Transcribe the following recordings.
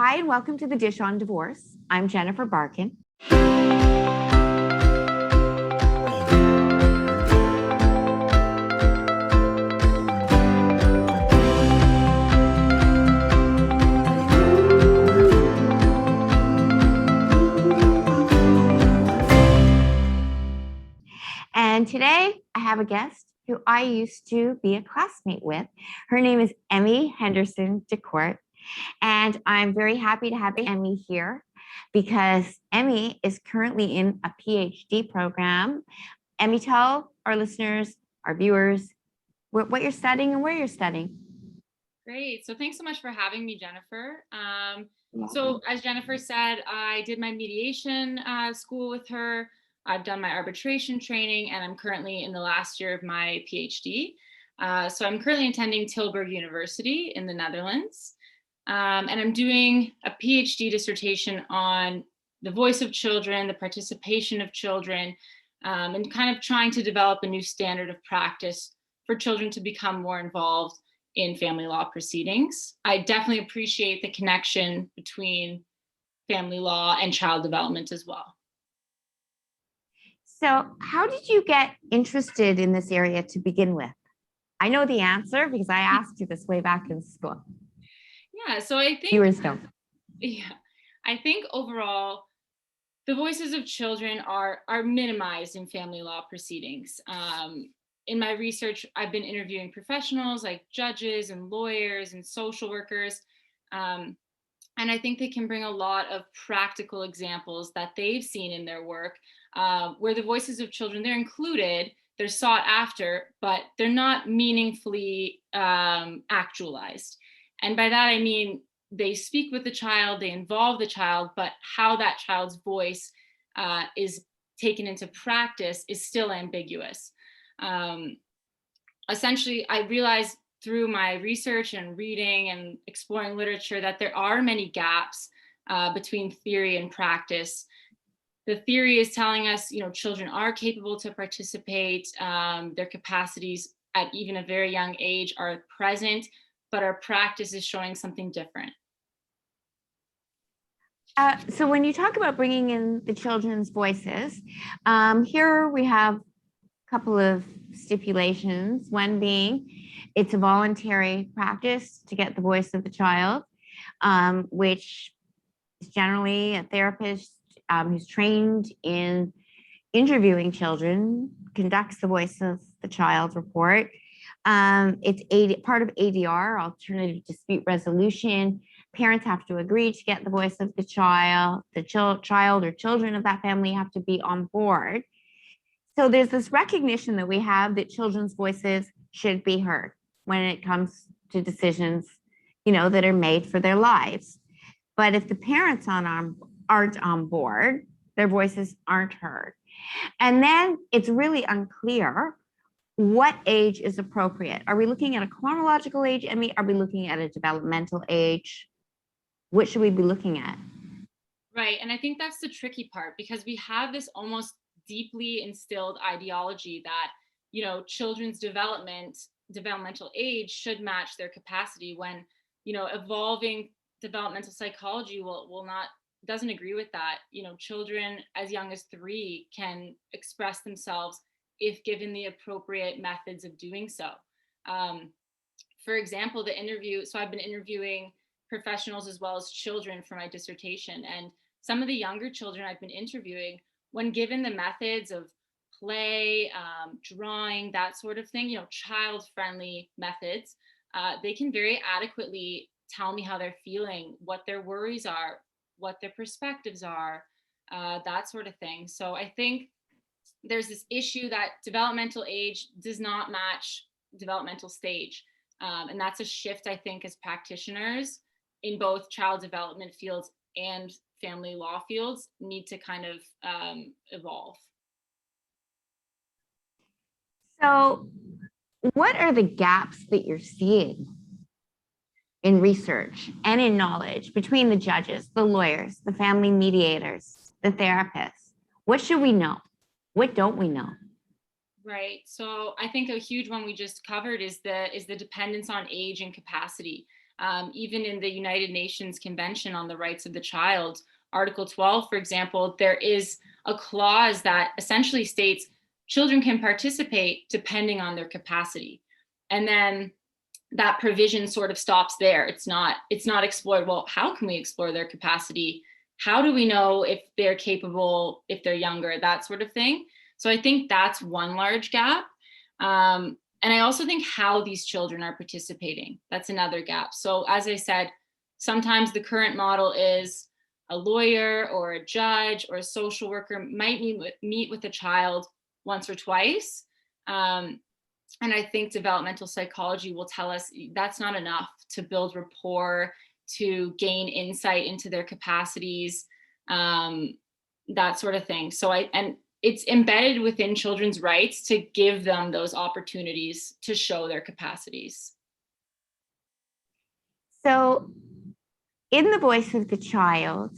Hi, and welcome to the Dish on Divorce. I'm Jennifer Barkin. And today I have a guest who I used to be a classmate with. Her name is Emmie Dekort. And I'm very happy to have Emmie here because Emmie is currently in a PhD program. Emmie, tell our listeners, our viewers, what you're studying and where you're studying. Great. So thanks so much for having me, Jennifer. So as Jennifer said, I did my mediation school with her. I've done my arbitration training, and I'm currently in the last year of my PhD. So I'm currently attending Tilburg University in the Netherlands. And I'm doing a PhD dissertation on the voice of children, the participation of children, and kind of trying to develop a new standard of practice for children to become more involved in family law proceedings. I definitely appreciate the connection between family law and child development as well. So, how did you get interested in this area to begin with? I know the answer because I asked you this way back in school. Yeah, so I think viewers don't. Yeah, I think overall, the voices of children are minimized in family law proceedings. In my research, I've been interviewing professionals like judges and lawyers and social workers. And I think they can bring a lot of practical examples that they've seen in their work where the voices of children, they're included, they're sought after, but they're not meaningfully actualized. And by that, I mean, they speak with the child, they involve the child, but how that child's voice is taken into practice is still ambiguous. Essentially, I realized through my research and reading and exploring literature that there are many gaps between theory and practice. The theory is telling us, children are capable to participate. Their capacities at even a very young age are present, but our practice is showing something different. So when you talk about bringing in the children's voices, here we have a couple of stipulations. One being, it's a voluntary practice to get the voice of the child, which is generally a therapist who's trained in interviewing children, conducts the voice of the child report. It's part of ADR, alternative dispute resolution. Parents have to agree to get the voice of the child. The child or children of that family have to be on board. So there's this recognition that we have that children's voices should be heard when it comes to decisions, that are made for their lives. But if the parents aren't on board, their voices aren't heard. And then it's really unclear what age is appropriate. Are we looking at a chronological age, Emmie? Are we looking at a developmental age? What should we be looking at? Right. And I think that's the tricky part, because we have this almost deeply instilled ideology that, children's developmental age should match their capacity, when, evolving developmental psychology doesn't agree with that. Children as young as 3 can express themselves if given the appropriate methods of doing so. For example, so I've been interviewing professionals as well as children for my dissertation. And some of the younger children I've been interviewing, when given the methods of play, drawing, that sort of thing, child-friendly methods, they can very adequately tell me how they're feeling, what their worries are, what their perspectives are, that sort of thing. So I think there's this issue that developmental age does not match developmental stage. And that's a shift, I think, as practitioners in both child development fields and family law fields need to kind of evolve. So what are the gaps that you're seeing in research and in knowledge between the judges, the lawyers, the family mediators, the therapists? What should we know? What don't we know? Right. So I think a huge one we just covered is the dependence on age and capacity. Even in the United Nations Convention on the Rights of the Child, Article 12, for example, there is a clause that essentially states children can participate depending on their capacity. And then that provision sort of stops there. It's not explored. Well, how can we explore their capacity? How do we know if they're capable, if they're younger, that sort of thing. So I think that's one large gap. And I also think how these children are participating, that's another gap. So as I said, sometimes the current model is a lawyer or a judge or a social worker might meet with a child once or twice. And I think developmental psychology will tell us that's not enough to build rapport, to gain insight into their capacities, that sort of thing. So it's embedded within children's rights to give them those opportunities to show their capacities. So in the voice of the child,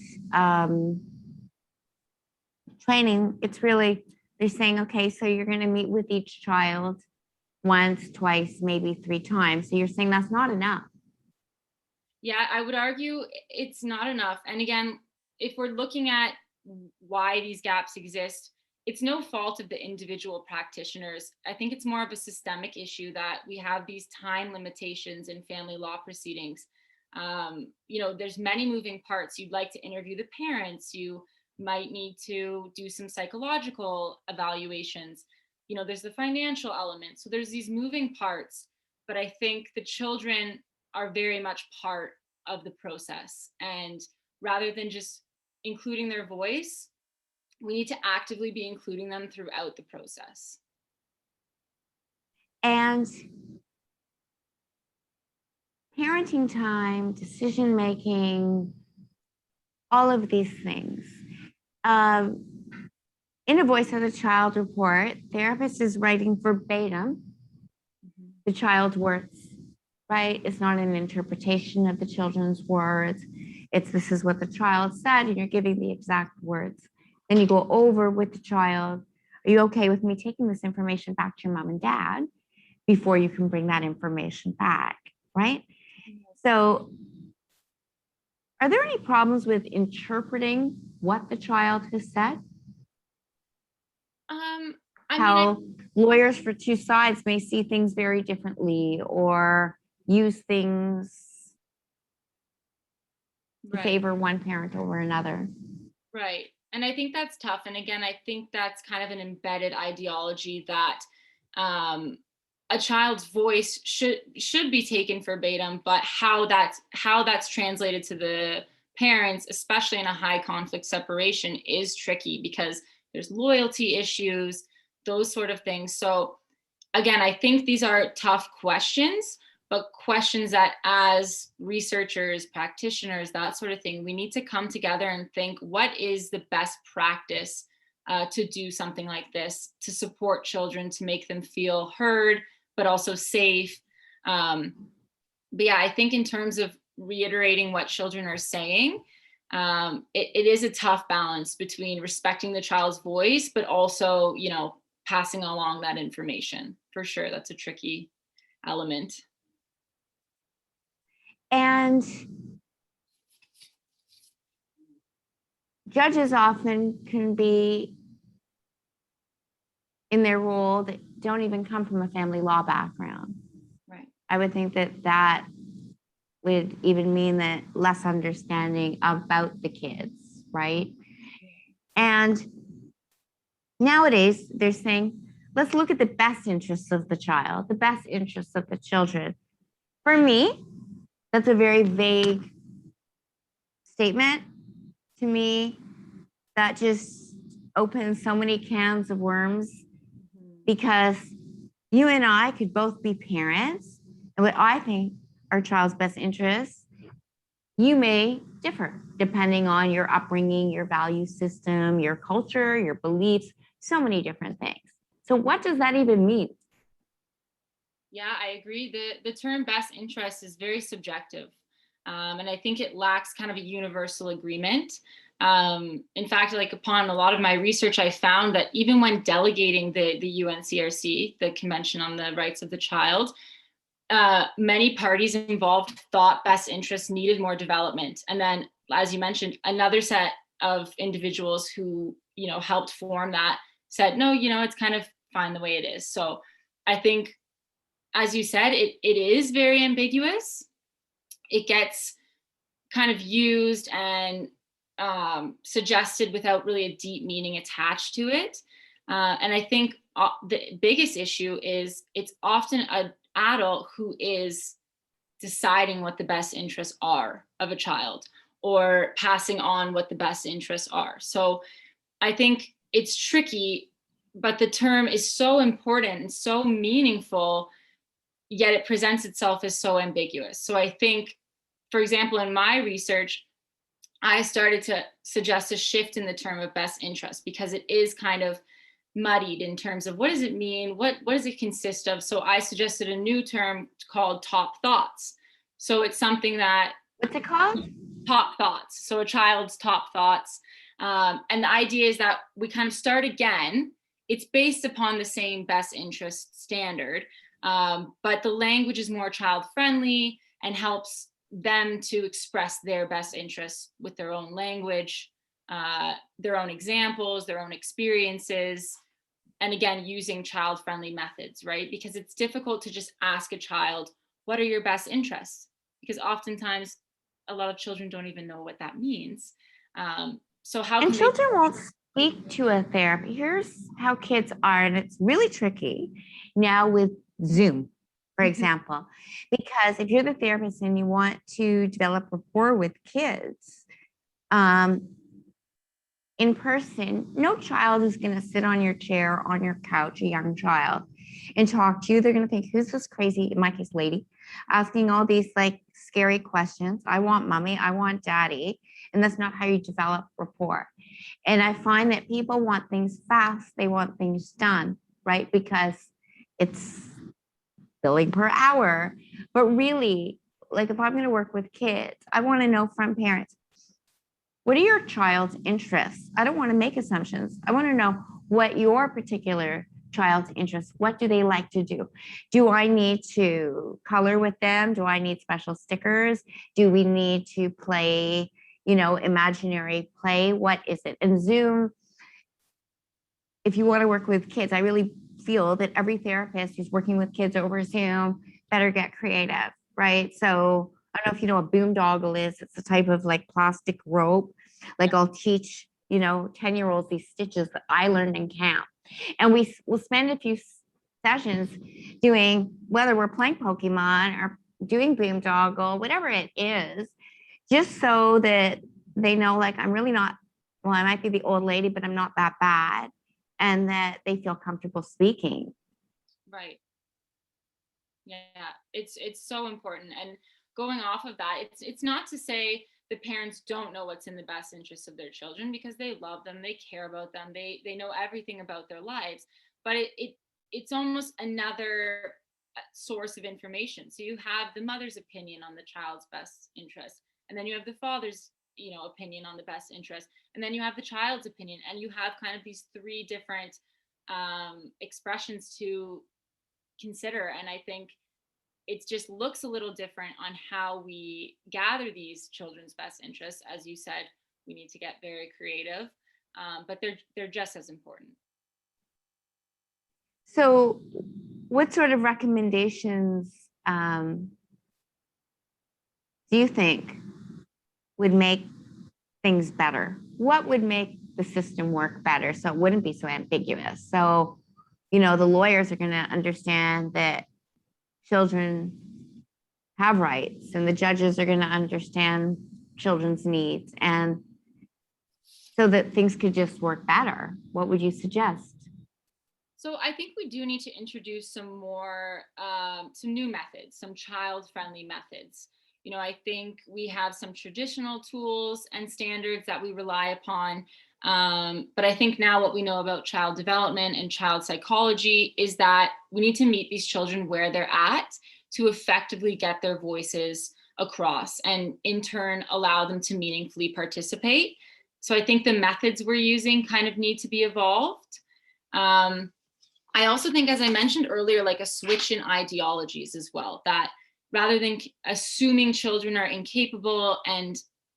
training, it's really, they're saying, okay, so you're going to meet with each child once, twice, maybe 3 times. So you're saying that's not enough. Yeah, I would argue it's not enough. And again, if we're looking at why these gaps exist, it's no fault of the individual practitioners. I think it's more of a systemic issue that we have these time limitations in family law proceedings. There's many moving parts. You'd like to interview the parents. You might need to do some psychological evaluations. There's the financial element. So there's these moving parts, but I think the children are very much part of the process. And rather than just including their voice, we need to actively be including them throughout the process. And parenting time, decision making, all of these things. In a Voice of the Child report, therapist is writing verbatim the child's words, right? It's not an interpretation of the children's words. It's this is what the child said, and you're giving the exact words. Then you go over with the child. Are you okay with me taking this information back to your mom and dad before you can bring that information back, right? So are there any problems with interpreting what the child has said? Lawyers for 2 sides may see things very differently or use things to favor one parent over another. Right. And I think that's tough. And again, I think that's kind of an embedded ideology that a child's voice should be taken verbatim, but how that's translated to the parents, especially in a high conflict separation, is tricky because there's loyalty issues, those sort of things. So again, I think these are tough questions, but questions that as researchers, practitioners, that sort of thing, we need to come together and think, what is the best practice to do something like this, to support children, to make them feel heard, but also safe. But yeah, I think in terms of reiterating what children are saying, it is a tough balance between respecting the child's voice, but also, passing along that information. For sure, that's a tricky element. And judges often can be in their role that don't even come from a family law background. Right. I would think that would even mean that less understanding about the kids, right? And nowadays they're saying, let's look at the best interests of the child, the best interests of the children. For me, that's a very vague statement. To me, that just opens so many cans of worms because you and I could both be parents, and what I think our child's best interests, you may differ depending on your upbringing, your value system, your culture, your beliefs, so many different things. So what does that even mean? Yeah, I agree. The term best interest is very subjective. And I think it lacks kind of a universal agreement. In fact, upon a lot of my research, I found that even when delegating the UNCRC, the Convention on the Rights of the Child, many parties involved thought best interests needed more development. And then, as you mentioned, another set of individuals who, helped form that said, no, it's kind of fine the way it is. So I think, as you said, it is very ambiguous. It gets kind of used and suggested without really a deep meaning attached to it. And I think the biggest issue is it's often an adult who is deciding what the best interests are of a child or passing on what the best interests are. So I think it's tricky, but the term is so important and so meaningful, yet it presents itself as so ambiguous. So I think, for example, in my research, I started to suggest a shift in the term of best interest because it is kind of muddied in terms of what does it mean? What does it consist of? So I suggested a new term called top thoughts. So it's something that— What's it called? Top thoughts. So a child's top thoughts. And the idea is that we kind of start again. It's based upon the same best interest standard, but the language is more child friendly and helps them to express their best interests with their own language, their own examples, their own experiences, and again, using child-friendly methods, right? Because it's difficult to just ask a child, what are your best interests? Because oftentimes a lot of children don't even know what that means. So how can children won't speak to a therapist. Here's how kids are, and it's really tricky now with Zoom, for example, because if you're the therapist and you want to develop rapport with kids, in person, no child is going to sit on your chair, on your couch, a young child, and talk to you. They're going to think, who's this crazy, in my case, lady, asking all these like scary questions? I want mommy, I want daddy. And that's not how you develop rapport. And I find that people want things fast. They want things done, right? Because it's billing per hour. But really, like if I'm going to work with kids, I want to know from parents, what are your child's interests? I don't want to make assumptions. I want to know what your particular child's interests, what do they like to do? Do I need to color with them? Do I need special stickers? Do we need to play, imaginary play? What is it? And Zoom, if you want to work with kids, I really feel that every therapist who's working with kids over Zoom better get creative, right? So I don't know if you know what a boondoggle is. It's a type of like plastic rope. Like I'll teach, 10-year-olds these stitches that I learned in camp. And we'll spend a few sessions doing, whether we're playing Pokemon or doing boondoggle, whatever it is, just so that they know, like, I'm really not, well, I might be the old lady, but I'm not that bad. And that they feel comfortable speaking. Right. Yeah, it's so important. And going off of that, it's not to say the parents don't know what's in the best interest of their children, because they love them, they care about them, they know everything about their lives. But it's almost another source of information. So you have the mother's opinion on the child's best interest, and then you have the father's opinion on the best interest, and then you have the child's opinion, and you have kind of these three different expressions to consider. And I think it just looks a little different on how we gather these children's best interests. As you said, we need to get very creative, but they're just as important. So what sort of recommendations do you think would make things better? What would make the system work better so it wouldn't be so ambiguous? So, the lawyers are going to understand that children have rights, and the judges are going to understand children's needs, and so that things could just work better. What would you suggest? So I think we do need to introduce some new methods, some child-friendly methods. I think we have some traditional tools and standards that we rely upon. But I think now what we know about child development and child psychology is that we need to meet these children where they're at to effectively get their voices across and in turn allow them to meaningfully participate. So I think the methods we're using kind of need to be evolved. I also think, as I mentioned earlier, like a switch in ideologies as well, that rather than assuming children are incapable and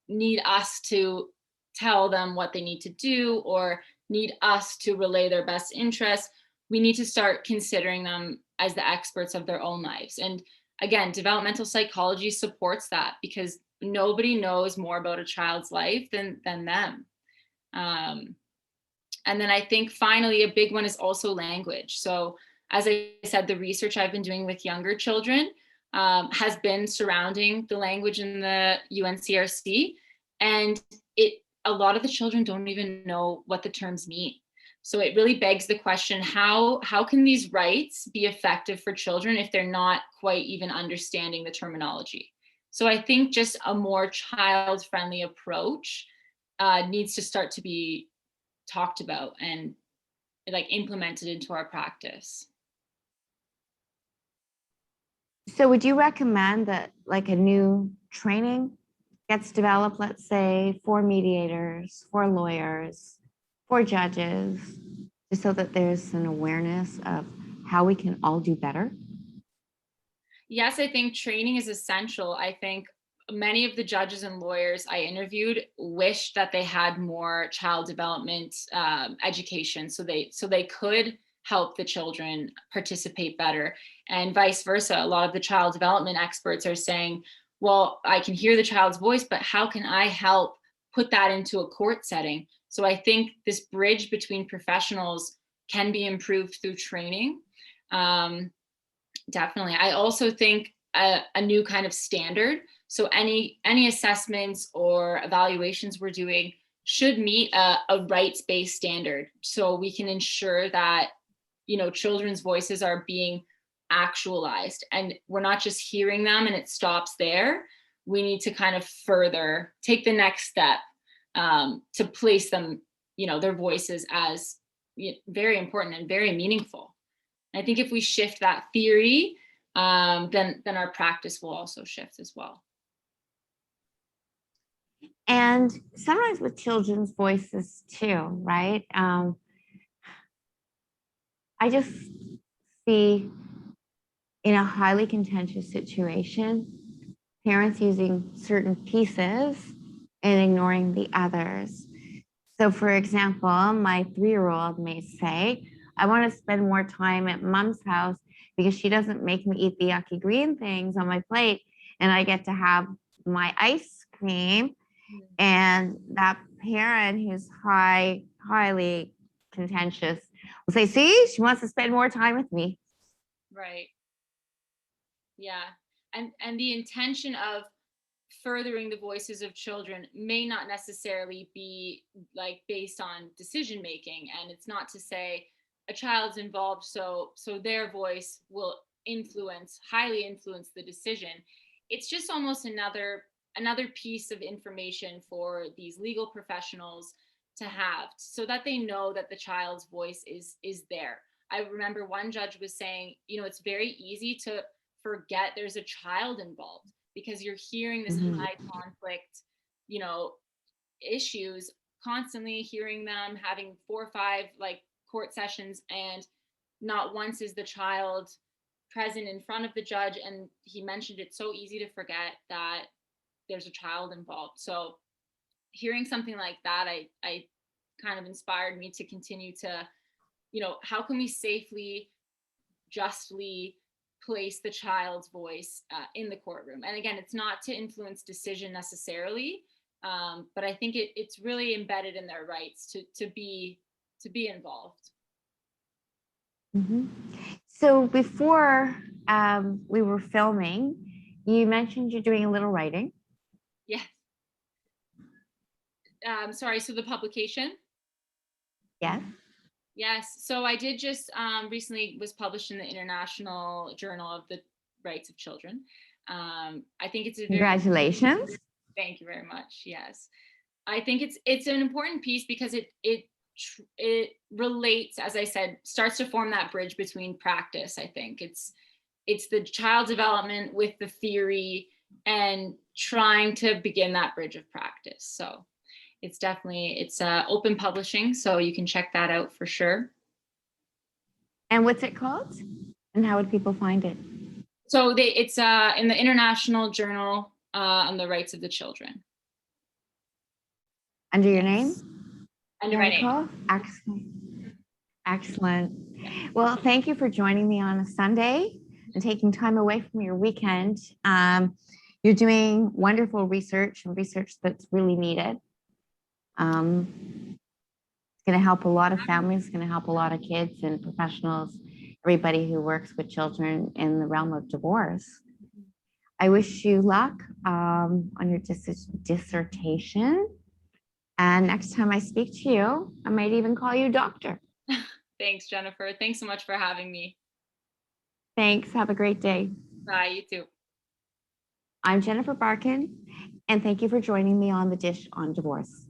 need us to tell them what they need to do or need us to relay their best interests, we need to start considering them as the experts of their own lives. And again, developmental psychology supports that, because nobody knows more about a child's life than them. And then I think finally a big one is also language. So as I said, the research I've been doing with younger children has been surrounding the language in the UNCRC, and a lot of the children don't even know what the terms mean. So it really begs the question, how can these rights be effective for children if they're not quite even understanding the terminology? So I think just a more child-friendly approach needs to start to be talked about and like implemented into our practice. So would you recommend that like a new training gets developed, let's say, for mediators, for lawyers, for judges, just so that there's an awareness of how we can all do better? Yes, I think training is essential. I think many of the judges and lawyers I interviewed wished that they had more child development education, so they could help the children participate better, and vice versa. A lot of the child development experts are saying, well, I can hear the child's voice, but how can I help put that into a court setting? So I think this bridge between professionals can be improved through training. Definitely. I also think a new kind of standard. So any assessments or evaluations we're doing should meet a rights-based standard, so we can ensure that, you know, children's voices are being actualized and we're not just hearing them and it stops there. We need to kind of further take the next step to place them, you know, their voices as very important and very meaningful. I think if we shift that theory, then our practice will also shift as well. And sometimes with children's voices too, right? I just see in a highly contentious situation, parents using certain pieces and ignoring the others. So for example, my 3-year-old may say, I want to spend more time at mom's house because she doesn't make me eat the yucky green things on my plate and I get to have my ice cream. And that parent who's highly contentious will say, see, she wants to spend more time with me. Right. Yeah. And the intention of furthering the voices of children may not necessarily be like based on decision making, and it's not to say a child's involved so their voice will highly influence the decision. It's just almost another piece of information for these legal professionals to have, so that they know that the child's voice is there. I remember one judge was saying, you know, it's very easy to forget there's a child involved because you're hearing this high conflict, you know, issues, constantly hearing them, having 4 or 5 like court sessions, and not once is the child present in front of the judge. And he mentioned it's so easy to forget that there's a child involved. So hearing something like that, I kind of inspired me to continue to, you know, how can we safely, justly place the child's voice in the courtroom? And again, it's not to influence decision necessarily, but I think it's really embedded in their rights to be involved. Mm-hmm. So before we were filming, you mentioned you're doing a little writing. Yes. Sorry, so the publication? Yes. Yes. So I did just recently was published in the International Journal of the Rights of Children. I think it's a very— Congratulations. Thank you very much. Yes. I think it's an important piece because it relates, as I said, starts to form that bridge between practice. I think it's the child development with the theory and trying to begin that bridge of practice. So it's definitely, it's open publishing, so you can check that out for sure. And what's it called? And how would people find it? So it's in the International Journal on the Rights of the Children. Under your Yes. name? Under my name. Medical? Excellent. Excellent. Well, thank you for joining me on a Sunday and taking time away from your weekend. You're doing wonderful research and research that's really needed. It's going to help a lot of families, it's going to help a lot of kids and professionals, everybody who works with children in the realm of divorce. I wish you luck on your dissertation. And next time I speak to you, I might even call you doctor. Thanks, Jennifer. Thanks so much for having me. Thanks. Have a great day. Bye, you too. I'm Jennifer Barkin, and thank you for joining me on The Dish on Divorce.